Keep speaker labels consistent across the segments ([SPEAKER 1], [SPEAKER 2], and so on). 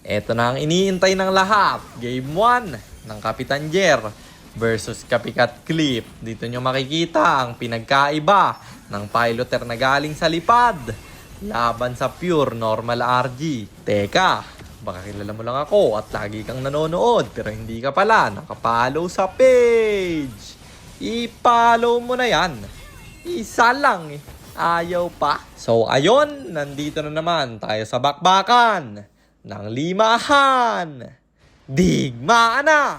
[SPEAKER 1] Eto na ang iniintay ng lahat. Game 1 ng Kapitan Jer versus Copycat Clip. Dito nyo makikita ang pinagkaiba ng piloter na galing sa lipad laban sa pure normal RG. Teka, baka kilala mo lang ako at lagi kang nanonood pero hindi ka pala nakapollow sa page. I-follow mo na yan. Isa lang eh. Ayaw pa. So ayon, nandito na naman tayo sa bakbakan ng limahan. Digmaan na!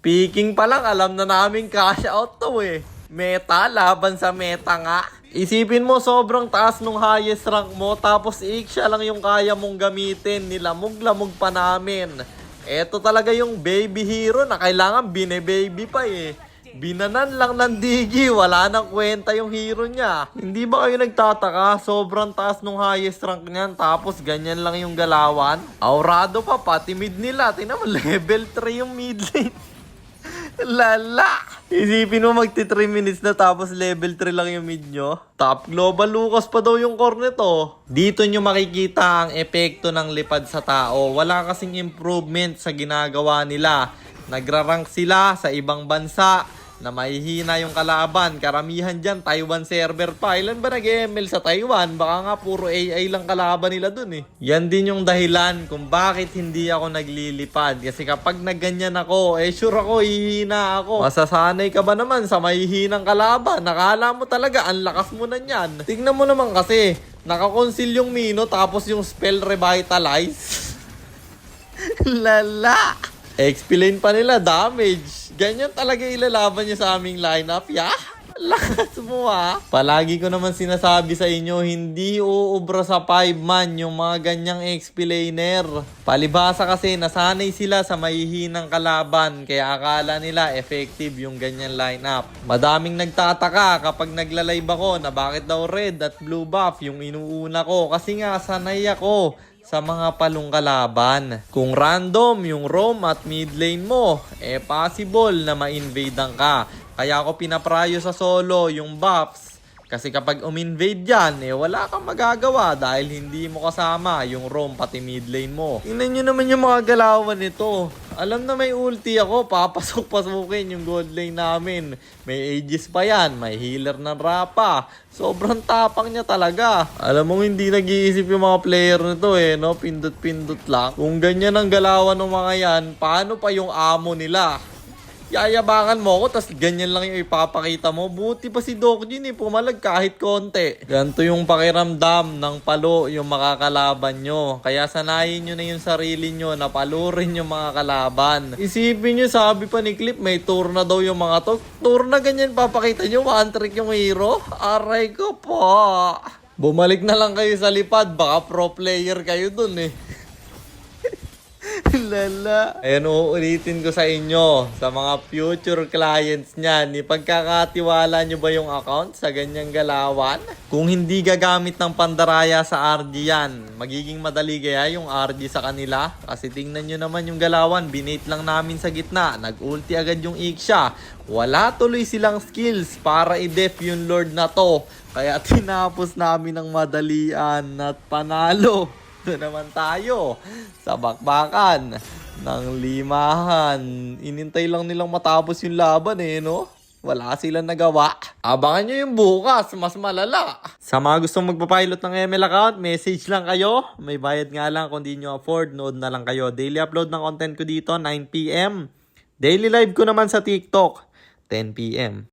[SPEAKER 1] Peking pa lang, alam na namin cash out to eh. Meta laban sa meta nga. Isipin mo sobrang taas nung highest rank mo tapos siya lang yung kaya mong gamitin. Nilamog-lamog pa namin. Eto talaga yung baby hero na kailangan bine-baby pa eh. Binanan lang ng digi, wala nang kwenta yung hero niya. Hindi ba kayo nagtataka? Sobrang taas nung highest rank niyan tapos ganyan lang yung galawan. Aurado pa, pati mid nila. Tingnan mo, level 3 yung mid lane. Lala! Isipin mo magti 3 minutes na tapos level 3 lang yung mid nyo. Top global Lucas pa daw yung core nito. Dito nyo makikita ang epekto ng lipad sa tao. Wala kasing improvement sa ginagawa nila. Nagrarank sila sa ibang bansa na mahihina yung kalaban. Karamihan dyan, Taiwan server pa. Ilan ba nag-ML sa Taiwan? Baka nga puro AI lang kalaban nila dun eh. Yan din yung dahilan kung bakit hindi ako naglilipad. Kasi kapag nagganyan ako, sure ako, hihina ako. Masasanay ka ba naman sa mahihinang kalaban? Nakala mo talaga, ang lakas mo na yan. Tignan mo naman kasi, nakakonsil yung Mino tapos yung spell revitalize. Lala! Explain pa nila damage. Ganyan talaga ilalaban niya sa aming lineup, ya? Lakas mo ha. Palagi ko naman sinasabi sa inyo, hindi uubra sa 5-man yung mga ganyang explainer. Palibasa kasi nasanay sila sa mahihinang kalaban, kaya akala nila effective yung ganyan lineup. Madaming nagtataka kapag nagla-live ako na bakit daw red at blue buff yung inuuna ko. Kasi nga sanay ako sa mga palong kalaban. Kung random yung roam at mid lane mo, possible na ma-invadean ka. Kaya ako pinaprayo sa solo yung buffs. Kasi kapag uminvade yan, wala kang magagawa dahil hindi mo kasama yung roam pati mid lane mo. Tingnan nyo naman yung mga galawan nito. Alam na may ulti ako, papasok-pasukin yung gold lane namin. May Aegis pa yan, may healer ng Rapa. Sobrang tapang niya talaga. Alam mo hindi nag-iisip yung mga player nito no? Pindot-pindot lang. Kung ganyan ang galawan ng mga yan, paano pa yung amo nila? Yayabangan mo ako, tas ganyan lang yung ipapakita mo. Buti pa si Dokjin pumalag kahit konti. Ganito yung pakiramdam ng palo yung makakalaban nyo. Kaya sanayin nyo na yung sarili nyo na palurin yung mga kalaban. Isipin nyo, sabi pa ni Clip, may tour na daw yung mga to. Tour na ganyan papakita nyo, one trick yung hero. Aray ko po. Bumalik na lang kayo sa lipad, baka pro player kayo dun Lala. Ayan, uulitin ko sa inyo, sa mga future clients niyan, ipagkakatiwala nyo ba yung account sa ganyang galawan? Kung hindi gagamit ng pandaraya sa RG yan, magiging madali kaya yung RG sa kanila? Kasi tingnan nyo naman yung galawan, binate lang namin sa gitna, nag-ulti agad yung Ixia. Wala tuloy silang skills para i-def yung Lord na to. Kaya tinapos namin ng madalian at panalo. Ito naman tayo sa bakbakan ng limahan. Inintay lang nilang matapos yung laban no? Wala silang nagawa. Abangan nyo yung bukas, mas malala. Sa mga gustong magpapilot ng ML account, message lang kayo. May bayad nga lang kung di nyo afford, nood na lang kayo. Daily upload ng content ko dito, 9 PM. Daily live ko naman sa TikTok, 10 PM.